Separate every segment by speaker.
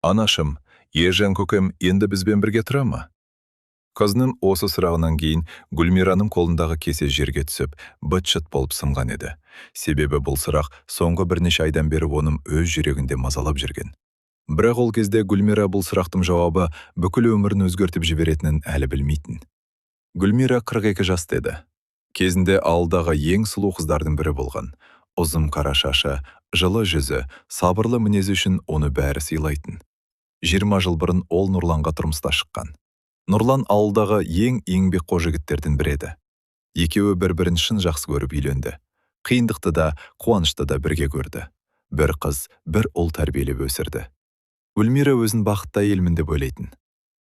Speaker 1: Анашым, Ержан көкем енді бізбен бірге тұра ма? Қызының осы сұрағынан кейін Гүлмираның қолындағы кесе жерге түсіп, быт-шыт болып сынған еді. Себебі бұл сұрақ соңғы бірнеше айдан бері оның өз жүрегінде мазалап жүрген. Бірақ ол кезде Гүлмира бұл сұрақтың жауабы бүкіл өмірін өзгертіп жіберетінін әлі білмейтін. Гүлмира 42 жаста еді. Кезінде ауылдағы ең сұлу қыздардың бірі болған. Ұзын қара шашы, жылы жүзі, сабырлы мінезі үшін оны бәрі сыйлайтын. 20 жыл бұрын ол Нұрланға тұрмысқа шыққан. Нұрлан ауылдағы ең еңбекқор жігіттердің бірі еді. Екеуі бір-бірін шын жақсы көріп үйленді. Қиындықты да, қуанышты да бірге көрді. Бір қыз, бір ұл тәрбиелеп өсірді. Гүлмира өзін бақытты әйелмін деп ойлайтын.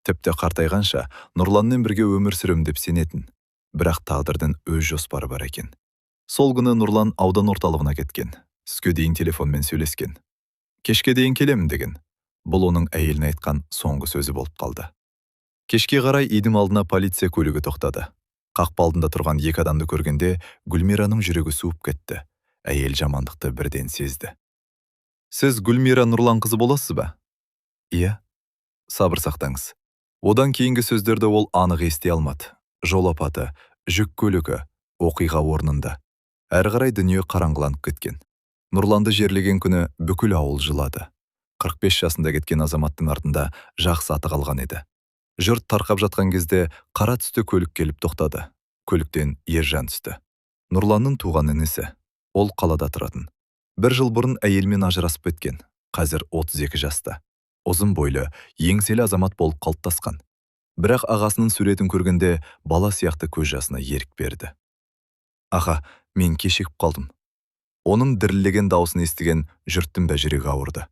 Speaker 1: Тіпті қартайғанша Нұрланмен бірге өмір сүрем деп сенетін. Бірақ тағдырдың өз жоспары бар екен. Сол күні Нұрлан аудан орталығына кеткен. Түске дейін телефонмен сөйлескен. Кешке дейін келемін деген. Бұл оның әйеліне айтқан соңғы сөзі болып қалды. Кешке қарай үйдің алдына полиция көлігі тоқтады. Қақпа алдында тұрған екі адамды көргенде Гүлмираның жүрегі суып кетті. Әйел жамандықты бірден сезді. Сіз Гүлмира Нұрлан қызы боласыз ба? Иә. Сабыр сақтаңыз. Одан кейінгі сөздерді ол анық ести алмады. Жол апаты, жүк көлігі, оқиға орнында. Әрі қарай дүние қараңғыланып кеткен. Нұрланды жерлеген күні бүкіл ауыл жылады. 45 жасында кеткен азаматтың артында жақсы аты қалған еді. Жұрт тарқап жатқан кезде қара түсті көлік келіп тоқтады. Көліктен Ержан түсті. Нұрланның туған інісі. Ол қалада тұратын. 1 жыл бұрын әйелмен ажырасып кеткен. Қазір 32 жаста. Ұзын бойлы, еңселі азамат болып қалыптасқан. Бірақ ағасының суретін көргенде бала сияқты көз жасына ерік берді. Аға, мен кешігіп қалдым. Оның дірілдеген даусын естіген жұрттың да жүрегі ауырды.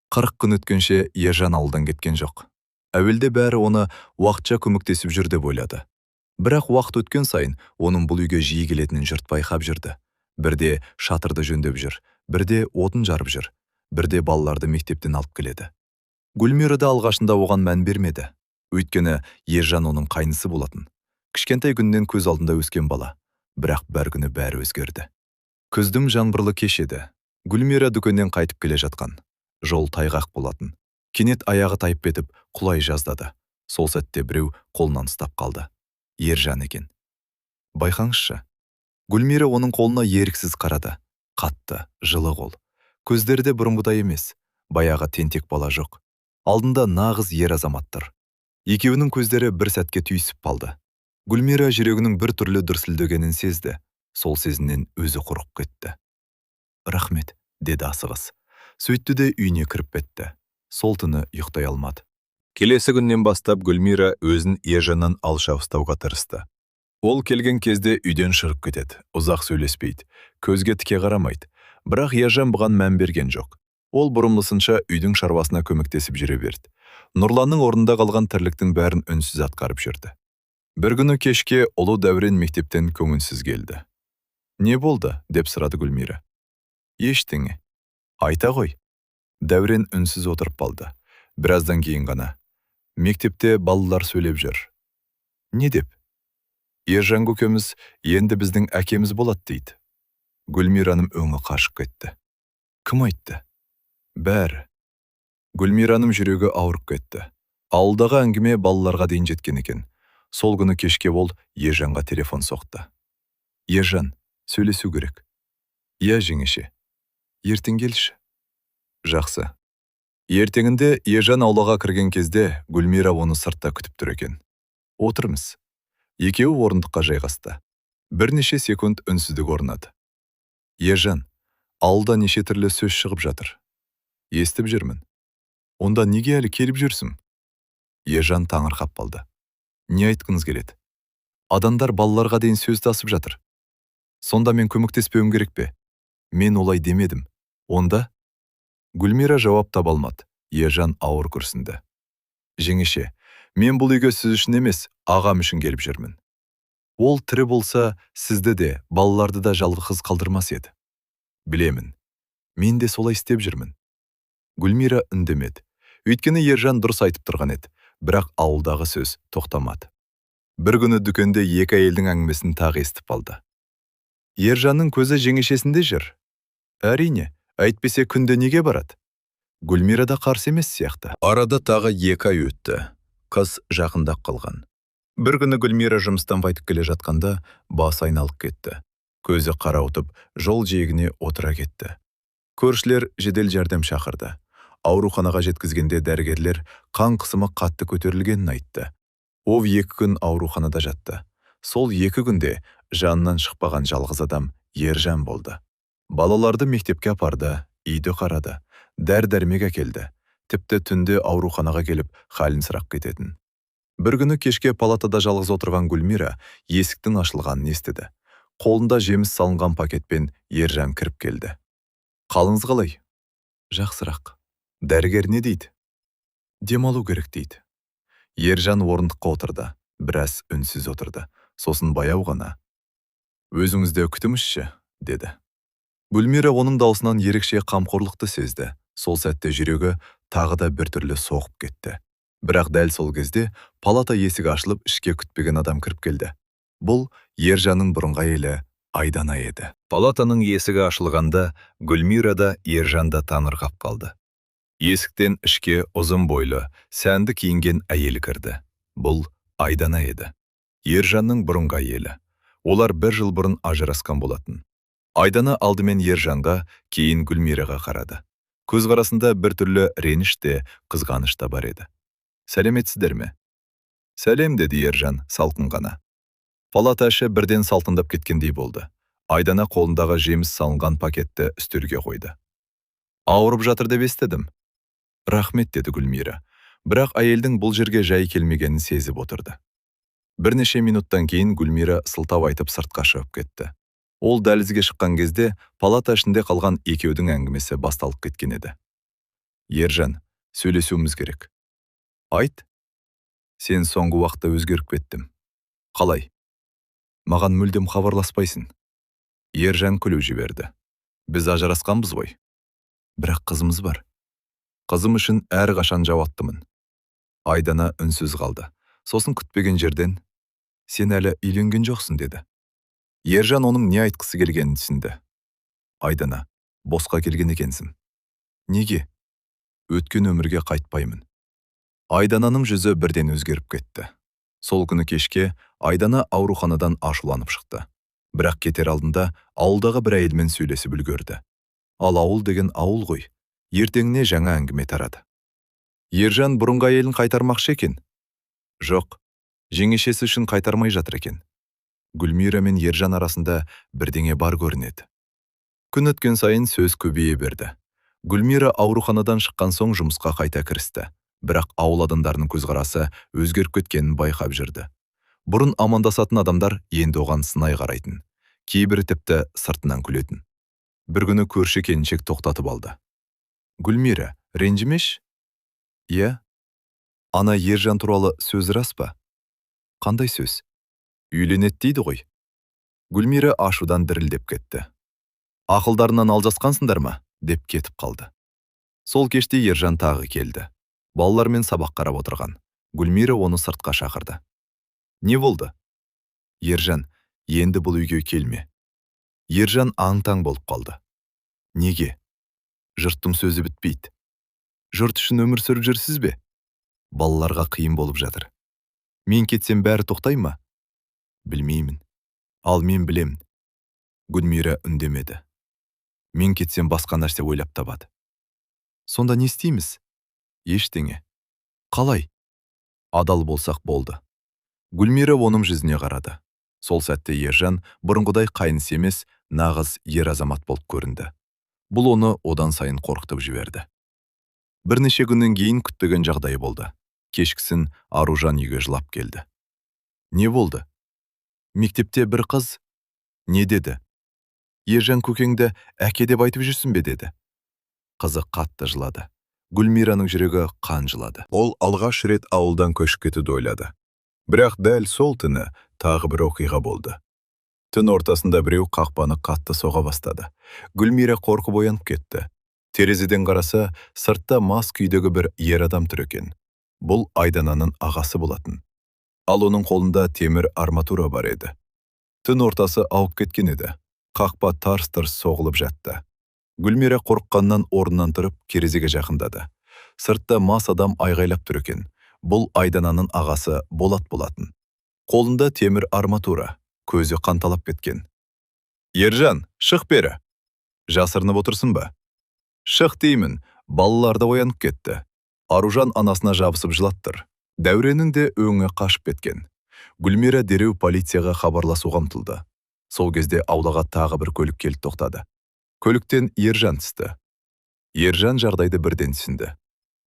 Speaker 1: 40 күн өткенше Ержан ауылдан кеткен жоқ. Әуелде бәрі оны уақытша көмектесіп жүр деп ойлады. Бірақ уақыт өткен сайын оның бұл үйге жиі келетінін жұрт байқап жүрді. Бірде шатырды жөндеп жүр, бірде отын жарып жүр, бірде балаларды мектептен алып келеді. Гүлмира да алғашында оған мән бермеді. Өйткені Ержан оның қайнысы болатын. Кішкентай күннен көз алдында өскен бала. Бірақ бір күні бәрі өзгерді. Күздің жаңбырлы кеш еді. Гүлмира дүкеннен қайтып келе жатқан. Жол тайғақ болатын. Кенет аяғы тайып кетіп, құлай жаздады. Сол сәтте біреу қолынан ұстап қалды. Ержан екен. Байқаңызшы. Гүлмира оның қолына еріксіз қарады. Қатты, жылы қол. Көздері де бұрынғыдай емес. Баяғы тентек бала жоқ. Алдында нағыз ер азамат тұр. Екеуінің көздері бір сәтке түйісіп қалды. Гүлмира жүрегінің бір түрлі дүрсілдегенін сезді. Сол сезінен өзі құрып кетті. Рахмет, деді асығыс. Сөйтті де үйіне кіріп кетті. Сол түні ұйықтай алмады. Келесі күннен бастап Гүлмира өзін Ержаннан алшау ұстауға тырысты. Ол келген кезде үйден шығып кетеді, ұзақ сөйлеспейді, көзге тіке қарамайды. Бірақ Ержан бұған мән берген жоқ. Ол бұрымлысынша үйдің шаруасына көмектесіп жүре берді. Нұрланның орнында қалған тірліктің бәрін үнсіз атқарып жүрді. Бір күні кешке ұлы Дәурен мектептен көңілсіз келді. Не болды? Деп сұрады Гүлмира. Ештеңе. Айта ғой. Дәурен үнсіз отырып қалды. Біраздан кейін ғана. Мектепте балалар сөйлеп жүр. Не деп? Ержан көкеміз енді біздің әкеміз болады дейді. Гүлмираның өңі қашып кетті. Кім айтты? Бәрі. Гүлмираның жүрегі ауырып кетті. Ауылдағы әңгіме балаларға дейін жеткен екен. Сол күні кешке ол Ержанға телефон соқты. Ержан, сөйлесу керек. Иә, жеңеше. Ертең келші. Жақсы. Ертеңінде Ержан аулаға кірген кезде Гүлмира оны сыртта күтіп тұр екен. Отырмыз. Екеуі орындыққа жайғасты. Бірнеше секунд үнсіздік орнады. Ержан, ауылда неше түрлі сөз шығып жатыр. Естіп жүрмін. Онда неге әлі келіп жүрсің? Ержан таңырқап қалды. Не айтқыңыз келеді? Адамдар балаларға дейін сөз тасып жатыр. Сонда мен көмектеспеуім керек пе? Мен олай демедім. Онда? Гүлмира жауап таба алмады. Ержан ауыр күрсінді. Жеңеше, мен бұл үйге сіз үшін емес, ағам үшін келіп жүрмін. Ол тірі болса, сізді де, балаларды да жалғыз қалдырмас еді. Білемін. Мен де солай істеп жүрмін. Гүлмира үндемеді. Өйткені Ержан дұрыс айтып тұрған еді, бірақ ауылдағы сөз тоқтамады. Бір күні дүкенде екі әйелдің әңгімесін тағы естіп қалды. Ержанның көзі жеңешесінде жүр. Әрине, әйтпесе күнде неге барады? Гүлмира да қарсы емес сияқты. Арада тағы 2 ай өтті. Қыз жақындап қалған. Бір күні Гүлмира жұмыстан қайтып келе жатқанда басы айналып кетті. Көзі қарауытып, жол жиегіне отыра кетті. Көршілер жедел жәрдем шақырды. Ауруханаға жеткізгенде дәрігерлер қан қысымы қатты көтерілгенін айтты. Ол 2 күн ауруханада жатты. Сол 2 күнде жанынан шықпаған жалғыз адам Ержан болды. Балаларды мектепке апарды, үйді қарады, дәрі-дәрмек әкелді. Тіпті түнде ауруханаға келіп, халін сұрап кететін. Бір күні кешке палатада жалғыз отырған Гүлмира есіктің ашылғанын естіді. Қолында жеміс салынған пакетпен Ержан кіріп келді. Қалыңыз қалай? Жақсырақ. Дәрігер не дейді? Демалу керек дейді. Ержан орындыққа отырды, біраз үнсіз отырды. Сосын баяу ғана. Өзіңізде күтімізші, деді. Гүлмира оның даусынан ерекше қамқорлықты сезді. Сол сәтте жүрегі тағы да бір түрлі соғып кетті. Бірақ дәл сол кезде палата есігі ашылып, ішке күтпеген адам кіріп келді. Бұл Ержанның бұрынғы әйелі Айдана еді. Палатаның есігі ашылғанда Гүлмира да Ержан да таңырқап қалды. Есіктен ішке ұзын бойлы, сәнді киінген әйел кірді. Бұл Айдана еді. Ержанның бұрынғы әйелі. Олар 1 жыл бұрын ажырасқан болатын. Айдана алдымен Ержанға, кейін Гүлмираға қарады. Көзқарасында бір түрлі реніш те, қызғаныш та бар еді. Сәлеметсіздер ме? Сәлем, деді Ержан салқын ғана. Палата іші бірден салтындап кеткендей болды. Айдана қолындағы жеміс салынған пакетті үстелге қойды. Ауырып жатыр деп естідім. Рахмет, деді Гүлмира. Бірақ әйелдің бұл жерге жай келмегенін сезіп отырды. Бірнеше минуттан кейін Гүлмира сылтау айтып сыртқа шығып кетті. Ол дәлізге шыққан кезде палата ішінде қалған екеудің әңгімесі басталып кеткен еді. Ержан, сөйлесуіміз керек. Айт. Сен соңғы уақытта өзгеріп кеттім. Қалай? Маған мүлдем хабарласпайсың. Ержан күліп жіберді. Біз ажырасқанбыз ғой. Бірақ қызымыз бар. Қызым үшін әрқашан жауаптымын. Айдана үнсіз қалды. Сосын күтпеген жерден, сен әлі үйленген жоқсың, деді. Ержан оның не айтқысы келгенін түсінді. Айдана, босқа келген екенсің. Неге? Өткен өмірге қайтпаймын. Айдананың жүзі бірден өзгеріп кетті. Сол күні кешке Айдана ауруханадан ашуланып шықты. Бірақ кетер алдында ауылдағы бір әйелмен сөйлесіп үлгерді. Ал ауыл деген ауыл ғой. Ертеңіне жаңа әңгіме тарады. Ержан бұрынғы әйелін қайтармақшы екен. Жоқ, жеңешесі үшін қайтармай жатыр екен. Гүлмира мен Ержан арасында бірдеңе бар көрінеді. Күн өткен сайын сөз көбейе берді. Гүлмира ауруханадан шыққан соң жұмысқа қайта кірісті. Бірақ ауыл адамдарының көзқарасы өзгеріп кеткенін байқап жүрді. Бұрын амандасатын адамдар енді оған сынай қарайтын. Кейбірі тіпті сыртынан күлетін. Бір күні көрші келіншек тоқтатып алды. Гүлмира, ренжімеш? Иә. Ана Ержан туралы сөз рас па? Қандай сөз? Үйленеді дейді ғой. Гүлмира ашудан дірілдеп кетті. Ақылдарынан алжасқансыңдар ма? Деп кетіп қалды. Сол кеште Ержан тағы келді. Балалармен сабақ қарап отырған. Гүлмира оны сыртқа шақырды. Не болды? Ержан, енді бұл үйге келме. Ержан аң-таң болып қалды. Неге? Жұрттың сөзі бітпейді. Жұрт үшін өмір сүріп жүрсіз бе? Балаларға қиын болып жатыр. Мен кетсем бәрі тоқтай ма? Білмеймін. Ал мен білемін. Гүлмира үндемеді. Мен кетсем басқа нәрсе ойлап табады. Сонда не істейміз? Ештеңе. Қалай? Адал болсақ болды. Гүлмира оның жүзіне қарады. Сол сәтте Ержан бұрынғыдай қайынсы емес, нағыз ер азамат болып көрінді. Бұл оны одан сайын қорқытып жіберді. Бірнеше күннен кейін күтпеген жағдай болды. Кешкісін Аружан үйге жылап келді. Не болды? Мектепте бір қыз. Не деді? Ержан көкеңді әке деп айтып жүрсің бе, деді. Қызы қатты жылады. Гүлмираның жүрегі қан жылады. Ол алғаш рет ауылдан көшіп кетуді ойлады. Бірақ дәл сол түні тағы бір оқиға болды. Түн ортасында біреу қақпаны қатты соға бастады. Гүлмира қорқып оянып кетті. Терезеден қараса, сыртта мас күйдегі бір ер адам тұр екен. Бұл Айдананың ағасы болатын. Ал оның қолында темір арматура бар еді. Түн ортасы ауып кеткен еді. Қақпа тарс-тұрс соғылып жатты. Гүлмира қорыққаннан орнынан тұрып керезеге жақындады. Сыртта мас адам айғайлап тұр екен. Бұл Айдананың ағасы Болат болатын. Қолында темір арматура, көзі қанталап кеткен. Ержан, шық бері. Жасырынып отырсын ба? Шық деймін, балаларды оянып кетті. Аружан анасына жабысып жылаттыр. Дәуренің де өңі қашып кеткен. Гүлмира дереу полицияға хабарласуға ұмтылды. Сол кезде аулаға тағы бір көлік келіп тоқтады. Көліктен Ержан түсті. Ержан жағдайды бірден түсінді.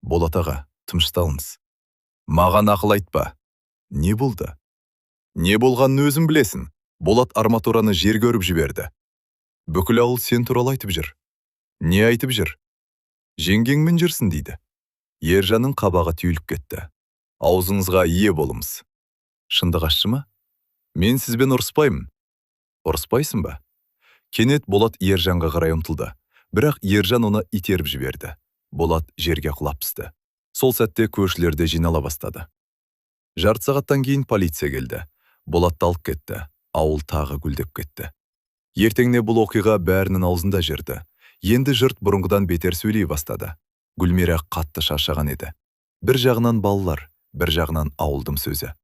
Speaker 1: Болат аға, тынышталыңыз. Маған ақыл айтпа. Не болды? Не болғанын өзің білесің. Болат арматураны жерге өріп жіберді. Бүкіл ауыл сен туралы айтып жүр. Не айтып жүр? Жеңгеңмен жүрсің дейді. Ержанның қабағы түйіліп кетті. Аузыңызға ие болыңыз. Шындық ашшы ма? Мен сізбен ұрыспаймын. Ұрыспайсың ба? Кенет Болат Ержанға қарай ұмтылды. Бірақ Ержан оны итеріп жіберді. Болат жерге құлап түсті. Сол сәтте көршілерді жинала бастады. Жарты сағаттан кейін полиция келді. Болатты алып кетті. Ауыл тағы гүлдеп кетті. Ертеңіне бұл оқиға бәрінің аузында жүрді. Енді жұрт бұрынғыдан бетер сөйлей бастады. Гүлмира қатты шаршаған еді. Бір жағынан балалар, бір жағынан ауылдың сөзі.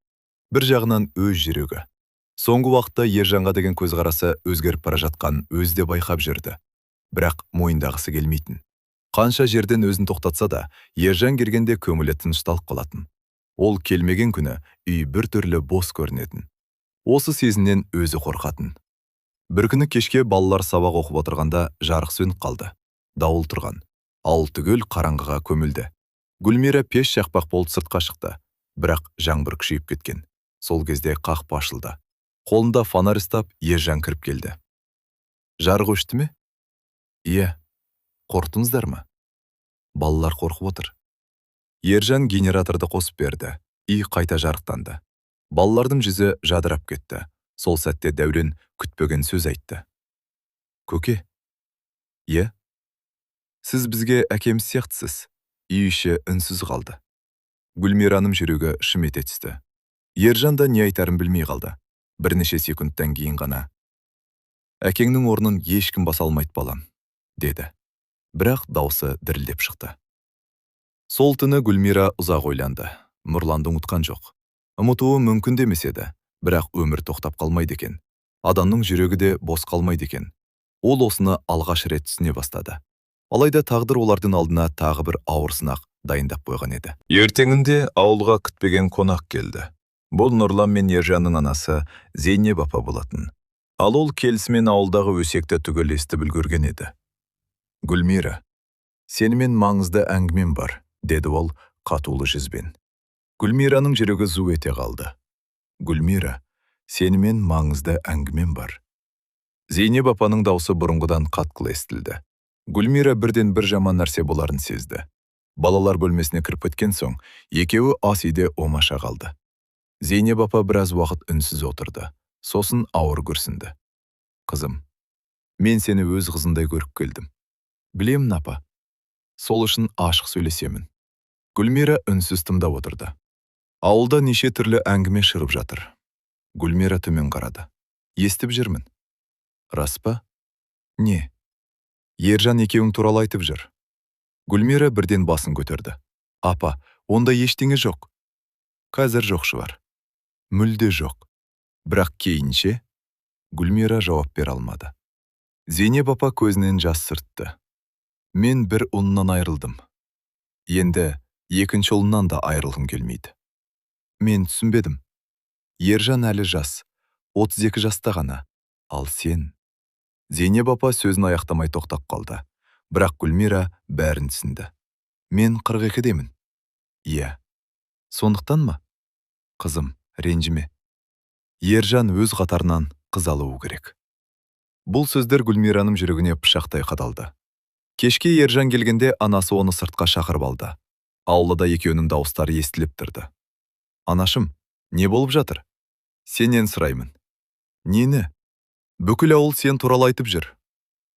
Speaker 1: Бір жағынан өз жүрегі. Соңғы уақытта Ержанға деген көзқарасы өзгеріп бара жатқан өзі де байқап жүрді. Бірақ мойындағысы келмейтін. Қанша жерден өзін тоқтатса да, Ержан келгенде көңілі тынышталып қалатын. Ол келмеген күні үй бір түрлі бос көрінетін. Осы сезіннен өзі қорқатын. Бір күні кешке балалар сабақ оқып отырғанда жарық сөніп қалды. Дауыл тұрған. Ауыл түгел қараңғыға көмілді. Гүлмира пеш жақпақ болып сыртқа шықты. Бірақ жаңбыр күшейіп кеткен. Сол кезде қақпа ашылды. Қолында фонарь ұстап Ержан кіріп келді. Жарық өшті ме? Иә. Қорқтыңыздар ма? Балалар қорқып отыр. Ержан генераторды қосып берді. Үй қайта жарықтанды. Балалардың жүзі жадырап кетті. Сол сәтте Дәурен күтпеген сөз айтты. Көке? Иә? Сіз бізге әкеміз сияқтысыз. Үй іші үнсіз қалды. Гүлмираның жүрегі шым ете түсті. Ержан да не айтарын білмей қалды. Бірнеше секундтан кейін ғана. Әкеңнің орнын ешкім баса алмайды балам, деді. Бірақ даусы дірілдеп шықты. Сол түні Гүлмира ұзақ ойланды. Нұрланды ұмытқан жоқ. Ұмытуы мүмкін демес еді, бірақ өмір тоқтап қалмайды екен. Адамның жүрегі де бос қалмайды екен. Ол осыны алғаш рет түсіне бастады. Алайда тағдыр олардың алдына тағы бір ауыр сынақ дайындап қойған еді. Ертеңінде ауылға күтпеген қонақ келді. Бұл Нұрлан мен Ержанның анасы Зейнеп апа болатын. Ал ол келісімен ауылдағы өсекті түгел естіп үлгерген еді. Гүлмира, сенімен маңызды әңгімем бар, деді ол қатулы жүзбен. Гүлмираның жүрегі зу ете қалды. Гүлмира, сенімен маңызды әңгімем бар. Зейнеп апаның даусы бұрынғыдан қатқыл естілді. Гүлмира бірден бір жаман нәрсе боларын сезді. Балалар бөлмесіне кіріп кеткен соң, екеуі ас үйде оңаша қалды. Зейнеп апа біраз уақыт үнсіз отырды. Сосын ауыр күрсінді. Қызым, мен сені өз қызындай көріп келдім. Білемін апа. Сол үшін ашық сөйлесемін. Гүлмира үнсіз тыңдап отырды. Ауылда неше түрлі әңгіме шырып жатыр. Гүлмира төмен қарады. Естіп жүрмін. Рас па? Не? Ержан екеуің туралы айтып жүр. Гүлмира бірден басын көтерді. Апа, онда ештеңе жоқ. Қазір жоқ шығар. Мүлде жоқ. Бірақ кейінше Гүлмира жауап бере алмады. Зейнеп апа көзінен жас сыртты. Мен бір ұлынан айырылдым. Енді екінші ұлынан да айырылғым келмейді. Мен түсінбедім. Ержан әлі жас, 32 жаста ғана. Ал сен... Зейнеп апа сөзін аяқтамай тоқтап қалды. Бірақ Гүлмира бәрін түсінді. Мен 42-демін. Иә. Сондықтан ма? Қызым, ренжіме. Ержан өз қатарынан қыз алуы керек. Бұл сөздер Гүлмираның жүрегіне пышақтай қадалды. Кешке Ержан келгенде анасы оны сыртқа шақырып алды. Аулада екеуінің дауыстары естіліп тұрды. Анашым, не болып жатыр? Сенен сұраймын. Нені? Бүкіл ауыл сен туралы айтып жүр.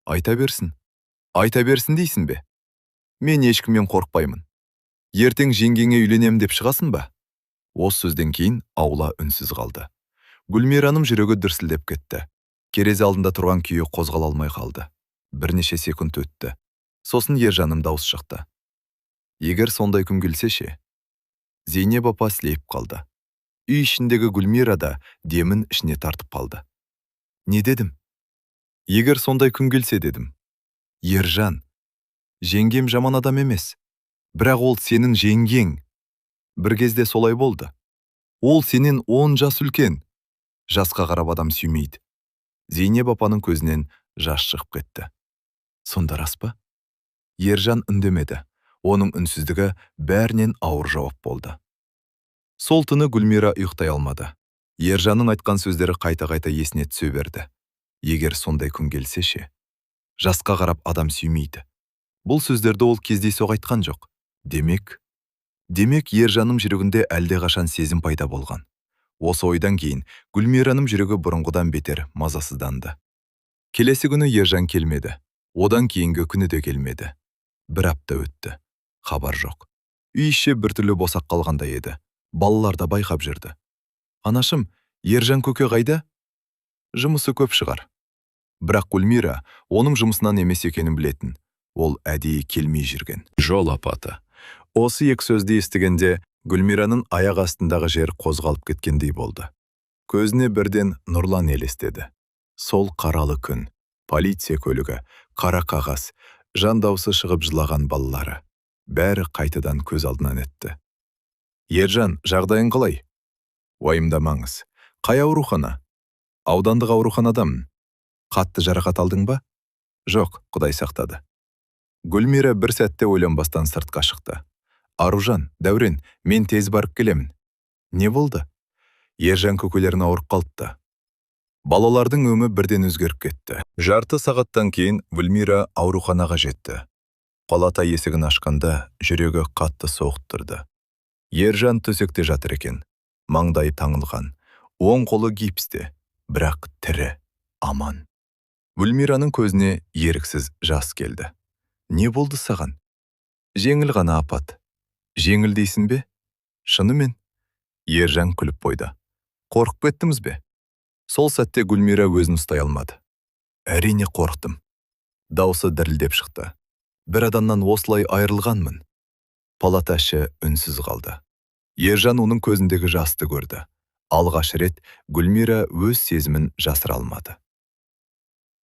Speaker 1: Айта берсін. Айта берсін дейсің бе? Мен ешкіммен қорықпаймын. Ертең жеңгеңе үйленем деп шығасың ба? Осы сөзден кейін аула үнсіз қалды. Гүлмираның жүрегі дүрсілдеп кетті. Керезе алдында тұрған күйі қозғала алмай қалды. Бірнеше секунд өтті. Сосын ержаным дауыс шықты. Егер сондай күн келсе ше? Зейнеп апа сілейіп қалды. Үй ішіндегі Гүлмира да демін ішіне тартып қалды. Не дедім? Егер сондай күн келсе дедім. Ержан, жеңгем жаман адам емес. Бірақ ол сенің жеңгең. Бір кезде солай болды. Ол сенен 10 жас үлкен. Жасқа қарап адам сүймейді. Зейнеп апаның көзінен жас шығып кетті. Сонда рас па? Ержан үндемеді. Оның үнсіздігі бәрінен ауыр жауап болды. Сол түні Гүлмира ұйықтай алмады. Ержанның айтқан сөздері қайта-қайта есіне түсе берді. Егер сондай күн келсе ше? Жасқа қарап адам сүймейді. Бұл сөздерді ол кездейсоқ айтқан жоқ. Демек Ержанның жүрегінде әлдеқашан сезім пайда болған. Осы ойдан кейін Гүлмираның жүрегі бұрынғыдан бетер мазасызданды. Келесі күні Ержан келмеді. Одан кейінгі күні де келмеді. Бір апта өтті. Хабар жоқ. Үй іші біртүрлі босақ қалғандай еді. Балалар да байқап жүрді. Анашым, Ержан көке қайда? Жұмысы көп шығар. Бірақ Гүлмира оның жұмысынан емес екенін білетін. Ол әдейі келмей жүрген. Жол апаты. Осы екі сөзді естігенде Гүлмираның аяқ астындағы жер қозғалып кеткендей болды. Көзіне бірден Нұрлан елестеді. Сол қаралы күн, полиция көлігі, қара қағаз, жан даусы шығып жылаған балалары. Бәрі қайтадан көз алдынан өтті. Ержан, жағдайың қалай? Уайымдамаңыз. Қай аурухана? Аудандық ауруханадамын. Қатты жарақат алдың ба? Жоқ, Құдай сақтады. Гүлмира бір сәтте ойланбастан сыртқа шықты. Аружан, Дәурен, мен тез барып келемін. Не болды? Ержан көкелерін ауырып қалыпты. Балалардың өмі бірден өзгеріп кетті. Жарты сағаттан кейін Гүлмира ауруханаға жетті. Палата есігін ашқанда жүрегі қатты соғып тұрды. Ержан төсекте жатыр екен. Маңдайы таңылған. Оң қолы гипсте, бірақ тірі, аман. Гүлмираның көзіне еріксіз жас келді. Не болды саған? Жеңіл ғана апат. Жеңіл дейсің бе? Шынымен? Ержан күліп қойды. Қорқып кеттіңіз бе? Сол сәтте Гүлмира өзін ұстай алмады. Әрине қорқтым. Даусы дірілдеп шықты. Бір адамнан осылай айырылғанмын. Палата іші үнсіз қалды. Ержан оның көзіндегі жасты көрді. Алғаш рет Гүлмира өз сезімін жасыра алмады.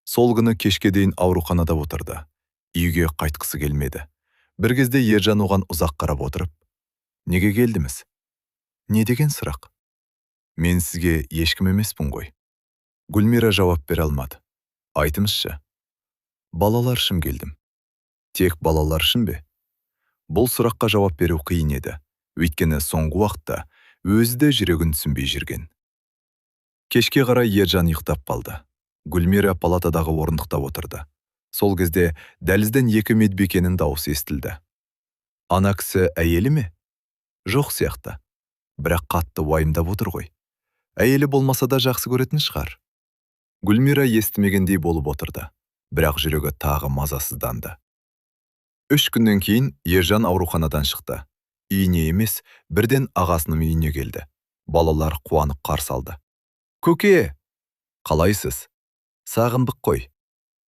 Speaker 1: Сол күні кешке дейін ауруханада отырды. Үйге қайтқысы келмеді. Бір кезде Ержан оған ұзақ қарап отырып, неге келдіңіз? Не деген сұрақ? Мен сізге ешкім емеспін ғой. Гүлмира жауап бере алмады. Айтыңызшы. Балалар үшін келдім. Тек балалар үшін бе? Бұл сұраққа жауап беру қиын еді. Өйткені соңғы уақытта өзі де жүрегін түсінбей жүрген. Кешке қарай Ержан ұйықтап қалды. Гүлмира палатадағы орындықта отырды. Сол кезде дәлізден екі медбикенің дауысы естілді. Ана кісі әйелі ме? Жоқ сияқты. Бірақ қатты уайымдап отыр ғой. Әйелі болмаса да жақсы көретін шығар. Гүлмира естімегендей болып отырды. Бірақ жүрегі тағы мазасызданды. 3 күннен кейін Ержан ауруханадан шықты. Үйіне емес, бірден ағасының үйіне келді. Балалар қуанып қарсы алды. Көке! Қалайсыз? Сағындық қой.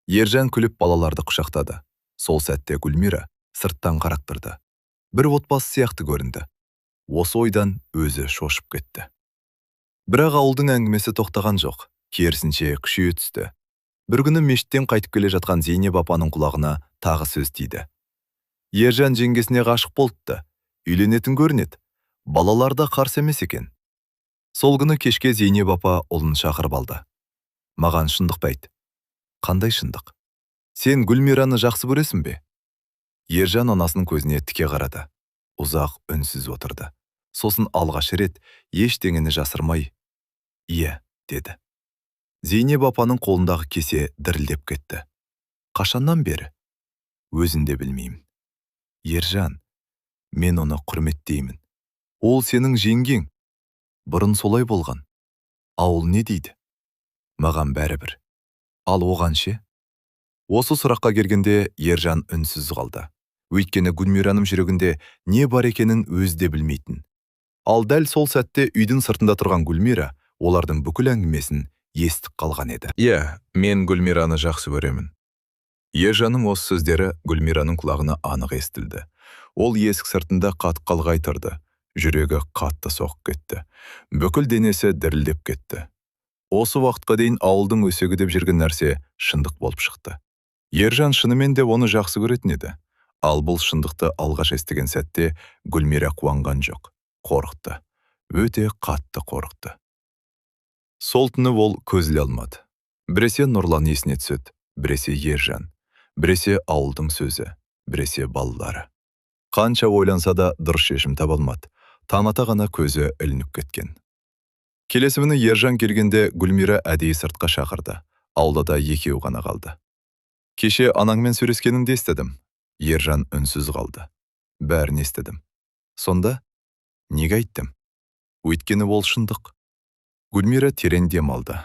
Speaker 1: Ержан күліп балаларды құшақтады. Сол сәтте Гүлмира сырттан қарап тұрды. Бір отбасы сияқты көрінді. Осы ойдан өзі шошып кетті. Бірақ ауылдың әңгімесі тоқтаған жоқ. Керісінше күшейе түсті. Бір күні мешіттен қайтып келе жатқан Зейнеп апаның құлағына тағы сөз тиді. Ержан жеңгесіне ғашық болыпты. Үйленетін көрінеді. Балалар да қарсы емес екен. Сол күні кешке Зейнеп апа ұлын шақырып алды. Маған шындық айт. Қандай шындық? Сен Гүлмираны жақсы көресің бе? Ержан анасының көзіне тіке қарады. Ұзақ үнсіз отырды. Сосын алғаш рет ештеңені жасырмай, «Иә», деді. Зейнеп апаның қолындағы кесе дірілдеп кетті. Қашаннан бері? Өзін де білмеймін. Ержан, мен оны құрметтеймін. Ол сенің жеңгең. Бұрын солай болған. Ауыл не дейді? Маған бәрібір. Ал оған ше? Осы сұраққа келгенде Ержан үнсіз қалды. Өйткені Гүлмираның жүрегінде не бар екенін өзі де білмейтін. Ал дәл сол сәтте үйдің сыртында тұрған Гүлмира олардың бүкіл әңгімесін естіп қалған еді. Иә, мен Гүлмираны жақсы көремін. Ержанның осы сөздері Гүлмираның құлағына анық естілді. Ол есік сыртында қатқалғай тұрды. Жүрегі қатты соғып кетті. Бүкіл денесі дірілдеп кетті. Осы уақытқа дейін ауылдың өсегі деп жүрген нәрсе шындық болып шықты. Ержан шынымен де оны жақсы көретін еді. Ал бұл шындықты алғаш естіген сәтте Гүлмира қуанған жоқ. Қорықты. Өте қатты қорықты. Сол түні ол көз іле алмады. Біресе Нұрлан есіне түседі, біресе Ержан, біресе ауылдың сөзі, біресе балалары. Қанша ойланса да дұрыс шешім таба алмады. Таң ата ғана көзі ілініп кеткен. Келесі күні Ержан келгенде Гүлмира әдейі сыртқа шақырды. Аулада екеуі ғана қалды. Кеше анаңмен сөйлескеніңді естідім. Ержан үнсіз қалды. Бәрін естідім. Сонда неге айттым? Өйткені ол шындық. Гүлмира терең дем алды.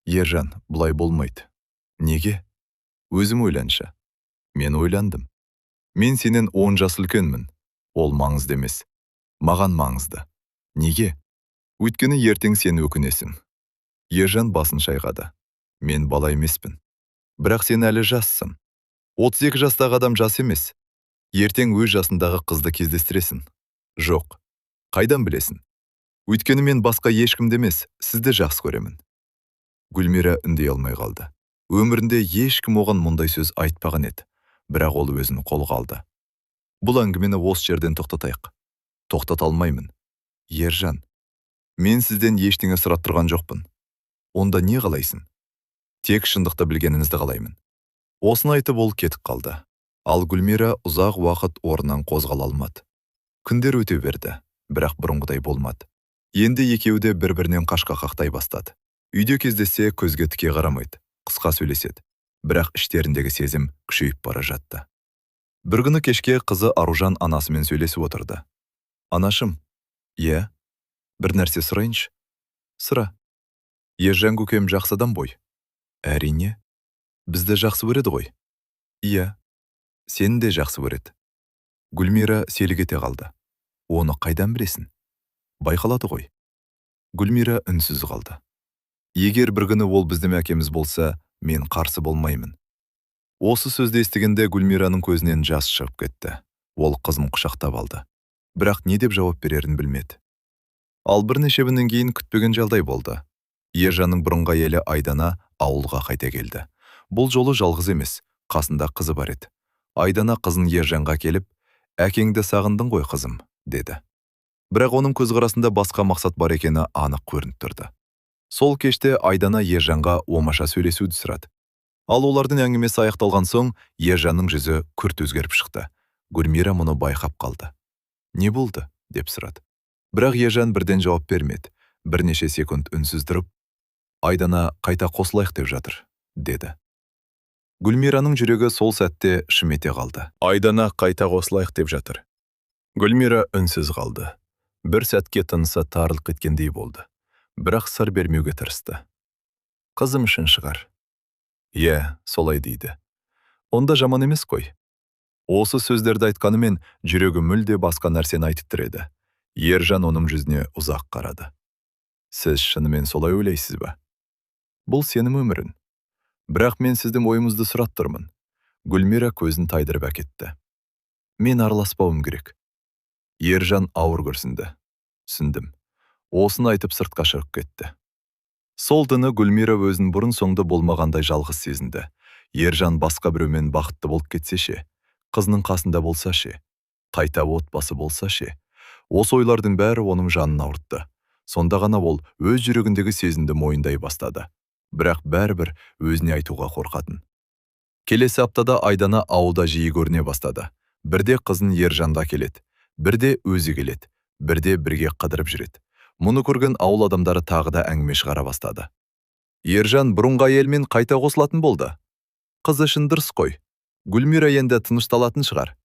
Speaker 1: Ержан, бұлай болмайды. Неге? Өзім ойланшы. Мен ойландым. Мен сенен 10 жас үлкенмін. Ол маңызды емес. Маған маңызды. Неге? Өйткені ертең сен өкінесің. Ержан басын шайқады. Мен бала емеспін. Бірақ сен әлі жассың. 32 жастағы адам жас емес. Ертең өз жасындағы қызды кездестіресің. Жоқ. Қайдан білесің? Өйткені мен басқа ешкімді емес, сізді жақсы көремін. Гүлмира үндей алмай қалды. Өмірінде ешкім оған мұндай сөз айтпаған еді. Бірақ ол өзін қолға алды. Бұл әңгімені осы жерден тоқтатайық. Тоқтата алмаймын. Ержан, мен сізден ештеңе сұрап тұрған жоқпын. Онда не қалайсың? Тек шындықты білгеніңізді қалаймын. Осыны айтып ол кетіп қалды. Ал Гүлмира ұзақ уақыт орнынан қозғала алмады. Күндер өте берді, бірақ бұрынғыдай болмады. Енді екеуі де бір-бірінен қашқа қақтай бастады. Үйде кездессе көзге тіке қарамайды, қысқа сөйлеседі. Бірақ іштеріндегі сезім күшейіп бара жатты. Бір күні кешке қызы Аружан анасымен сөйлесіп отырды. Анашым, иә, бір нәрсе сұрайыншы. Сұра. Ержан көкем жақсы адам ғой. Әрине. Бізді жақсы көреді ғой. Иә. Сені де жақсы көреді. Гүлмира селк ете қалды. Оны қайдан білесің? Байқалады ғой. Гүлмира үнсіз қалды. Егер бір күні ол біздің әкеміз болса, мен қарсы болмаймын. Осы сөзді естігенде Гүлмираның көзінен жас шығып кетті. Ол қызын құшақтап алды. Бірақ не деп жауап берерін білмеді. Ал бірнеше күннен кейін күтпеген жағдай болды. Ержанның бұрынғы әйелі Айдана ауылға қайта келді. Бұл жолы жалғыз емес, қасында қызы бар еді. Айдана қызын Ержанға келіп, «Әкеңді сағындың ғой қызым», деді. Бірақ оның көзқарасында басқа мақсат бар екені анық көрініп тұрды. Сол кеште Айдана Ержанға оңаша сөйлесуді сұрады. Ал олардың әңгімесі аяқталған соң, Ержанның жүзі күрт өзгеріп шықты. Гүлмира мұны байқап қалды. «Не болды?» деп сұрады. Бірақ Ержан бірден жауап бермеді. Бірнеше секунд үнсіз тұрып, «Айдана қайта қосылайық деп жатыр», деді. Гүлмираның жүрегі сол сәтте шым ете қалды. Айдана қайта қосылайық деп жатыр. Гүлмира үнсіз қалды. Бір сәтке тынысы тарылып кеткендей болды. Бірақ сыр бермеуге тырысты. Қызым үшін шығар. Иә, солай дейді. Онда жаман емес қой. Осы сөздерді айтқанымен жүрегі мүлде басқа нәрсені айтып тұр еді. Ержан оның жүзіне ұзақ қарады. Сіз шынымен солай ойлайсыз ба? Бұл сенің өмірің. Бірақ мен сіздің ойыңызды сұрап тұрмын. Гүлмира көзін тайдырып әкетті. Мен араласпауым керек. Ержан ауыр күрсінді. Түсіндім. Осыны айтып сыртқа шығып кетті. Сол түні Гүлмира өзін бұрын соңды болмағандай жалғыз сезінді. Ержан басқа біреумен бақытты болып кетсе ше, қызының қасында болса ше, қайта отбасы болса ше. Осы ойлардың бәрі оның жанын ауыртты. Сонда ғана ол өз жүрегіндегі сезімді мойындай бастады. Бірақ бәрібір өзіне айтуға қорқатын. Келесі аптада Айдана ауылда жиі көріне бастады. Бірде қызын Ержанға келеді, бірде өзі келеді, бірде бірге қыдырып жүреді. Мұны көрген ауыл адамдары тағы да әңгіме шығара бастады. Ержан бұрынғы әйелмен қайта қосылатын болды. Қыз үшін дұрыс қой. Гүлмира енді тынышталатын шығар.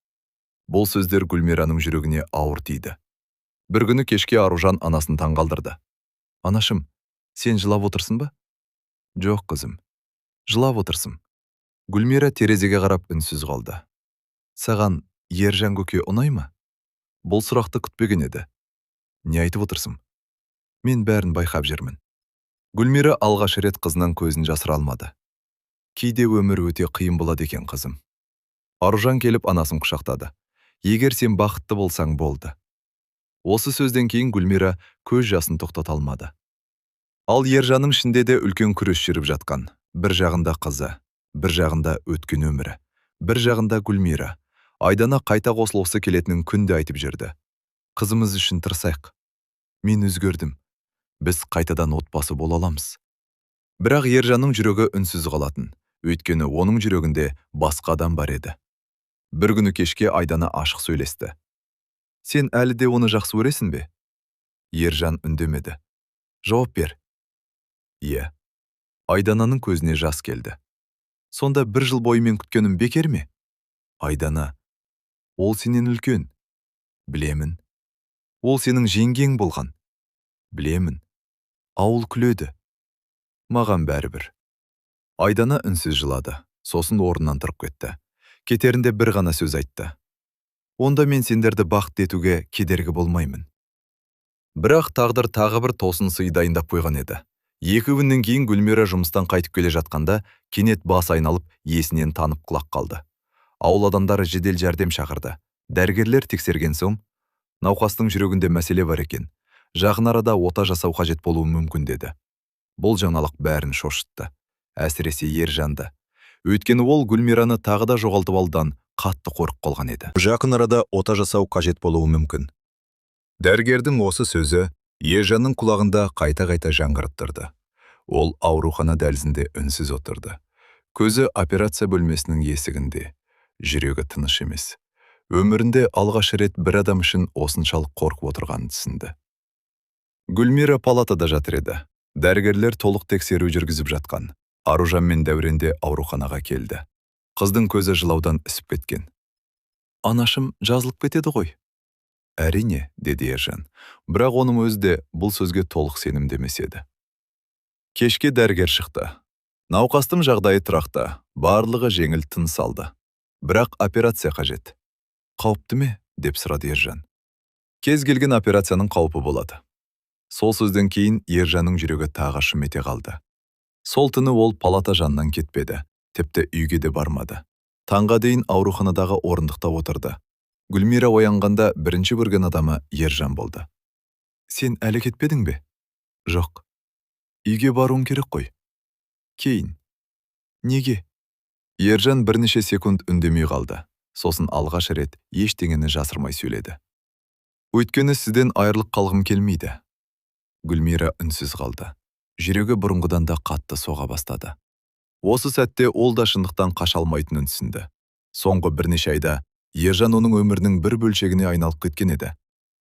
Speaker 1: Бұл сөздер Гүлмираның жүрегіне ауыр тиді. Бір күні кешке Аружан анасын таңғалдырды. Анашым, сен жылап отырсың ба? Жоқ, қызым. Жылап отырсың. Гүлмира терезеге қарап үнсіз қалды. Саған Ержан көке ұнай ма? Бұл сұрақты күтпеген еді. Не айтып отырсың? Мен бәрін байқап жүрмін. Гүлмира алғаш рет қызынан көзін жасыра алмады. Кейде өмір өте қиын болады екен, қызым. Аружан келіп анасын құшақтады. Егер сен бақытты болсаң болды. Осы сөзден кейін Гүлмира көз жасын тоқтата алмады. Ал Ержанның ішінде де үлкен күрес жүріп жатқан. Бір жағында қызы, бір жағында өткен өмірі, бір жағында Гүлмира. Айдана қайта қосылғысы келетінін күнде айтып жүрді. Қызымыз үшін тырысайық. Мен өзгердім. Біз қайтадан отбасы бола аламыз. Бірақ Ержанның жүрегі үнсіз қалатын. Өйткені оның жүрегінде басқа адам бар еді. Бір күні кешке Айдана ашық сөйлесті. Сен әлі де оны жақсы көресің бе? Ержан үндемеді. Жауап бер. Иә. Айдананың көзіне жас келді. Сонда бір жыл бойы мен күткенім бекер ме? Айдана. Ол сенен үлкен. Білемін. Ол сенің жеңгең болған. Білемін. Ауыл күледі. Маған бәрібір. Айдана үнсіз жылады. Сосын орнынан тұрып кетті. Кетерінде бір ғана сөз айтты. Онда мен сендерді бақытты етуге кедергі болмаймын. Бірақ тағдыр тағы бір тосын сый дайындап қойған еді. 2 күннен кейін Гүлмира жұмыстан қайтып келе жатқанда, кенет бас айналып, есінен танып құлап қалды. Ауыл адамдары жедел жәрдем шақырды. Дәрігерлер тексерген соң, науқастың жүрегінде мәселе бар екен. Жақын арада ота жасау қажет болуы мүмкін деді. Бұл жаңалық бәрін шошытты. Әсіресе Ержанды. Өйткені ол Гүлмираны тағы да жоғалтып алдан қатты қорқып қалған еді. Жақын арада ота жасау қажет болуы мүмкін. Дәрігердің осы сөзі Ержанның құлағында қайта-қайта жаңғырып тұрды. Ол аурухана дәлізінде үнсіз отырды. Көзі операция бөлмесінің есігінде. Жүрегі тыныш емес. Өмірінде алғаш рет бір адам үшін осыншалық қорқып отырғанын түсінді. Гүлмира палатада жатыр еді. Дәрігерлер толық тексеру жүргізіп жатқан. Аружан мен Дәуренде ауруханаға келді. Қыздың көзі жылаудан ісіп кеткен. Анашым жазылып кетеді ғой. Әрине, деді Ержан. Бірақ оның өзі де бұл сөзге толық сенімдемес еді. Кешке дәрігер шықты. Науқастың жағдайы тұрақты, барлығы жеңіл тыныс алды. Бірақ операция қажет. Қауіпті ме? Деп сұрады Ержан. Кез келген операцияның қаупі болады. Сол сөзден кейін Ержанның жүрегі тағы шым ете қалды. Сол түні ол палата жанынан кетпеді, тіпті үйге де бармады. Таңға дейін ауруханадағы орындықта отырды. Гүлмира оянғанда бірінші көрген адамы Ержан болды. Сен әлі кетпедің бе? Жоқ. Үйге баруың керек қой. Кейін. Неге? Ержан бірнеше секунд үндемей қалды. Сосын алғаш рет ештеңені жасырмай сөйледі. Өйткені сізден айырылып қалғым келмейді. Гүлмира үнсіз қалды. Жүрегі бұрынғыдан да қатты соға бастады. Осы сәтте ол да шындықтан қаша алмайтынын түсінді. Соңғы бірнеше айда Ержан оның өмірінің бір бөлшегіне айналып кеткен еді.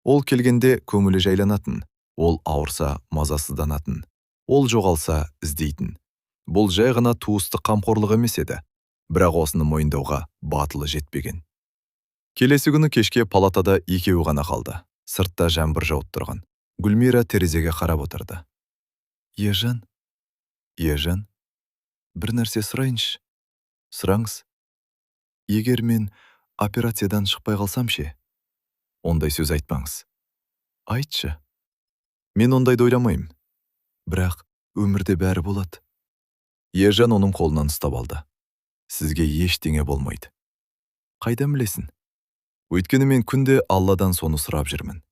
Speaker 1: Ол келгенде көңілі жайланатын, ол ауырса мазасызданатын, ол жоғалса іздейтін. Бұл жай ғана туыстық қамқорлық емес еді, бірақ осыны мойындауға батылы жетпеген. Келесі күні кешке палатада екеуі ғана қалды. Сыртта жаңбыр жауып тұрған. Гүлмира терезеге қарап отырды. Ержан, бір нәрсе сұрайыншы. Сұраңыз. Егер мен операциядан шықпай қалсам ше? Ондай сөз айтпаңыз. Айтшы. Мен ондайды ойламаймын. Бірақ өмірде бәрі болады. Ержан оның қолынан ұстап алды. Сізге ештеңе болмайды. Қайдан білесің? Өйткені мен күнде Алладан соны сұрап жүрмін.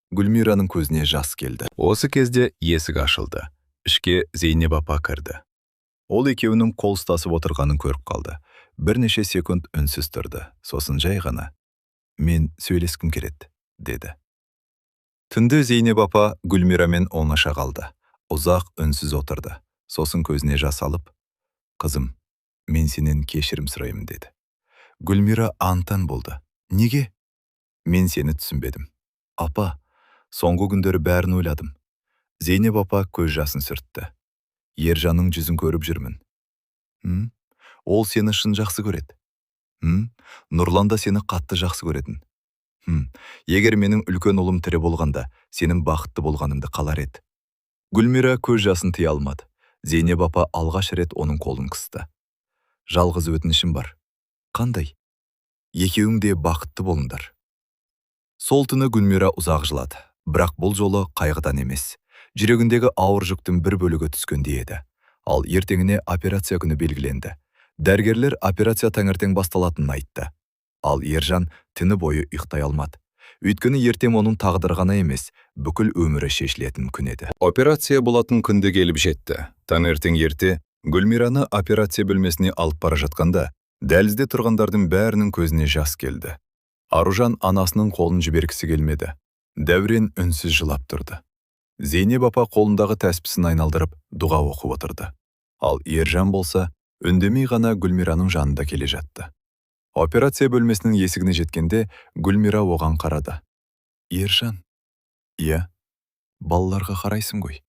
Speaker 1: Гүлмираның көзіне жас келді. Осы кезде есік ашылды. Ішке Зейнеп апа кірді. Ол екеуінің қол ұстасып отырғанын көріп қалды. Бірнеше секунд үнсіз тұрды. Сосын жай ғана. Мен сөйлескім келеді, деді. Түнде Зейнеп апа Гүлмирамен оңаша қалды. Ұзақ үнсіз отырды. Сосын көзіне жас алып, қызым, мен сенен кешірім сұраймын, деді. Гүлмира антан болды. Неге? Мен сені түсінбедім. Апа, соңғы күндері бәрін ойладым. Зейнеп апа көз жасын сүртті. Ержанның жүзін көріп жүрмін. Ол сені шын жақсы көреді. Нұрлан да сені қатты жақсы көретін. Егер менің үлкен ұлым тірі болғанда, сенің бақытты болғанымды қалар еді. Гүлмира көз жасын тыя алмады. Зейнеп апа алғаш рет оның қолын қысты. Жалғыз өтінішім бар. Қандай? Екеуің де бақытты болыңдар. Сол түні Гүлмира ұзақ жылады. Бірақ бұл жолы қайғыдан емес. Жүрегіндегі ауыр жүктің бір бөлігі түскендей еді. Ал ертеңіне операция күні белгіленді. Дәрігерлер операция таңертең басталатынын айтты. Ал Ержан түні бойы ұйықтай алмады. Өйткені ертең оның тағдыры ғана емес, бүкіл өмірі шешілетін күн еді. Операция болатын күнді келіп жетті. Таңертең ерте Гүлмираны операция бөлмесіне алып бара жатқанда, дәлізде тұрғандардың бәрінің көзіне жас келді. Аружан анасының қолын жібергісі келмеді. Дәурен үнсіз жылап тұрды. Зейнеп апа қолындағы тәспісін айналдырып, дұға оқып отырды. Ал Ержан болса, үндемей ғана Гүлмираның жанында келе жатты. Операция бөлмесінің есігіне жеткенде Гүлмира оған қарады. Ержан, иә, балаларға қарайсың ғой.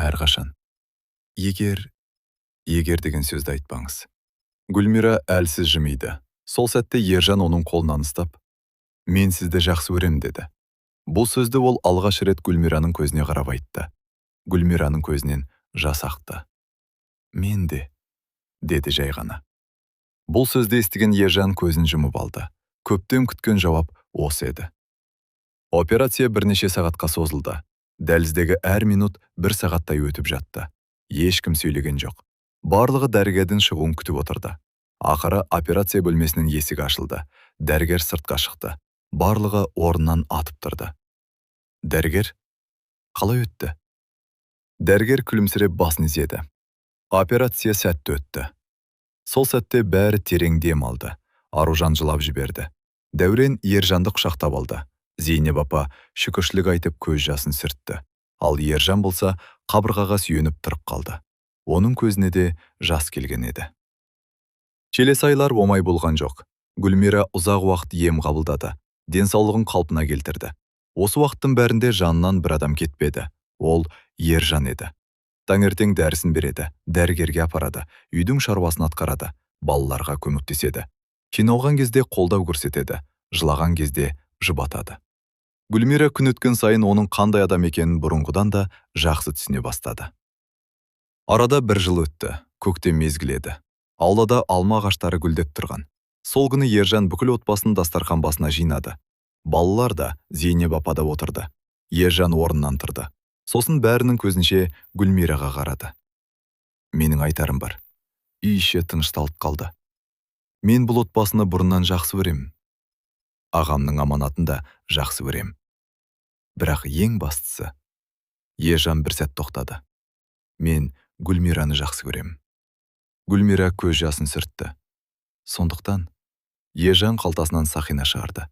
Speaker 1: Әрқашан. Егер деген сөзді айтпаңыз. Гүлмира әлсіз жымиды. Сол сәтте Ержан оның қолынан ұстап, мен сізді жақсы көрем деді. Бұл сөзді ол алғаш рет Гүлмираның көзіне қарап айтты. Гүлмираның көзінен жас ақты. Мен де, деді жай ғана. Бұл сөзді естіген Ержан көзін жұмып алды. Көптен күткен жауап осы еді. Операция бірнеше сағатқа созылды. Дәліздегі әр минут бір сағаттай өтіп жатты. Ешкім сөйлеген жоқ. Барлығы дәрігердің шығуын күтіп отырды. Ақыры операция бөлмесінің есігі ашылды. Дәрігер сыртқа шықты. Барлығы орнынан атып тұрды. Дәрігер, қалай өтті? Дәрігер күлімсіреп басын изеді. Операция сәтті өтті. Сол сәтте бәрі терең дем алды. Аружан жылап жіберді. Дәурен Ержанды құшақтап алды. Зейнеп апа шүкіршілік айтып көз жасын сүртті. Ал Ержан болса қабырғаға сүйеніп тұрып қалды. Оның көзіне де жас келген еді. Келесі айлар оңай болған жоқ. Гүлмира ұзақ уақыт ем қабылдады. Денсаулығын қалпына келтірді. Осы уақыттың бәрінде жанынан бір адам кетпеді. Ол Ержан еді. Таңертең дәрісін береді, дәрігерге апарады, үйдің шаруасын атқарады, балаларға көмектеседі. Қиналған кезде қолдау көрсетеді, жылаған кезде жұбатады. Гүлмира күн өткен сайын оның қандай адам екенін бұрынғыдан да жақсы түсіне бастады. Арада бір жыл өтті, көктем мезгіл еді. Аулада алма ағаштары гүлдеп тұрған. Сол күні Ержан бүкіл отбасын дастархан басына жинады. Балалар да Зейнеп апада отырды. Ержан орнынан тұрды. Сосын бәрінің көзінше Гүлмираға қарады. Менің айтарым бар. Үй іші тынышталып қалды. Мен бұл отбасыны бұрыннан жақсы көремін. Ағамның аманатын да жақсы көремін. Бірақ ең бастысы, Ержан бір сәт тоқтады. Мен Гүлмираны жақсы көремін. Гүлмира көз жасын сүртті. Сондықтан Ержан қалтасынан сақина шығарды.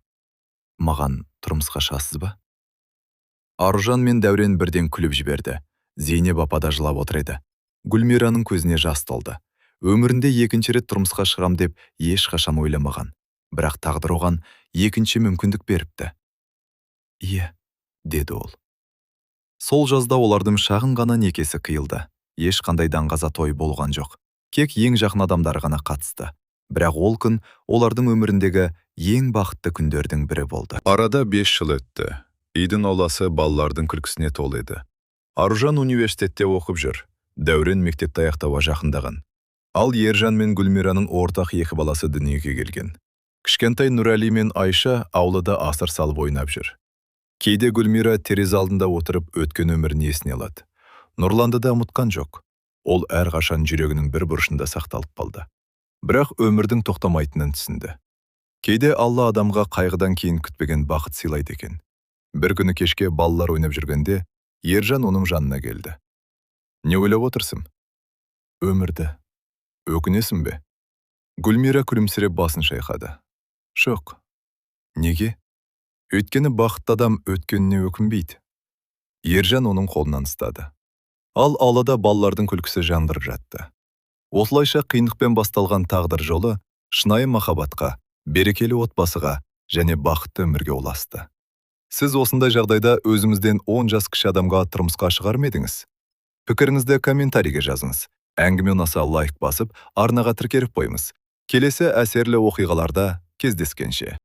Speaker 1: Маған тұрмысқа шығасыз ба? Аружан мен Дәурен бірден күліп жіберді. Зейнеп апа да жылап отыр еді. Гүлмираның көзіне жас толды. Өмірінде екінші рет тұрмысқа шығам деп ешқашан ойламаған. Бірақ тағдыр оған екінші мүмкіндік беріпті. Иә, деді ол. Сол жазда олардың шағын ғана некесі қиылды. Ешқандай даңғаза той болған жоқ. Кек ең жақын адамдар ғана қатысты. Бірақ ол күн олардың өміріндегі ең бақытты күндердің бірі болды. Арада 5 жыл өтті. Үйдің ауласы балалардың күлкісіне толы еді. Аружан университетте оқып жүр. Дәурен мектепті аяқтауға жақындаған. Ал Ержан мен Гүлмираның ортақ екі баласы дүниеге келген. Кішкентай Нұрәли мен Айша аулада асыр салып ойнап жүр. Кейде Гүлмира терезе алдында отырып өткен өмірін есіне алады. Нұрланды да ұмытқан жоқ. Ол әрқашан жүрегінің бір бұрышында сақталып қалды. Бірақ өмірдің тоқтамайтынын түсінді. Кейде Алла адамға қайғыдан кейін күтпеген бақыт сыйлайды екен. Бір күні кешке балалар ойнап жүргенде, Ержан оның жанына келді. Не ойлап отырсың? Өмірді. Өкінесің бе? Гүлмира күлімсіреп басын шайқады. Жоқ. Неге? Өйткені бақытты адам өткеніне өкінбейді. Ержан оның қолынан ұстады. Ал аулада балалардың күлкісі жандырып жатты. Осылайша қиындықпен басталған тағдыр жолы шынайы махаббатқа, берекелі отбасыға және бақытты өмірге ұласты. Сіз осындай жағдайда өзіңізден 10 жас кіші адамға тұрмысқа шығар ма едіңіз? Пікіріңізді комментарийге жазыңыз. Әңгіме ұнаса лайк басып, арнаға тіркеліп қойыңыз. Келесі әсерлі оқиғаларда кездескенше.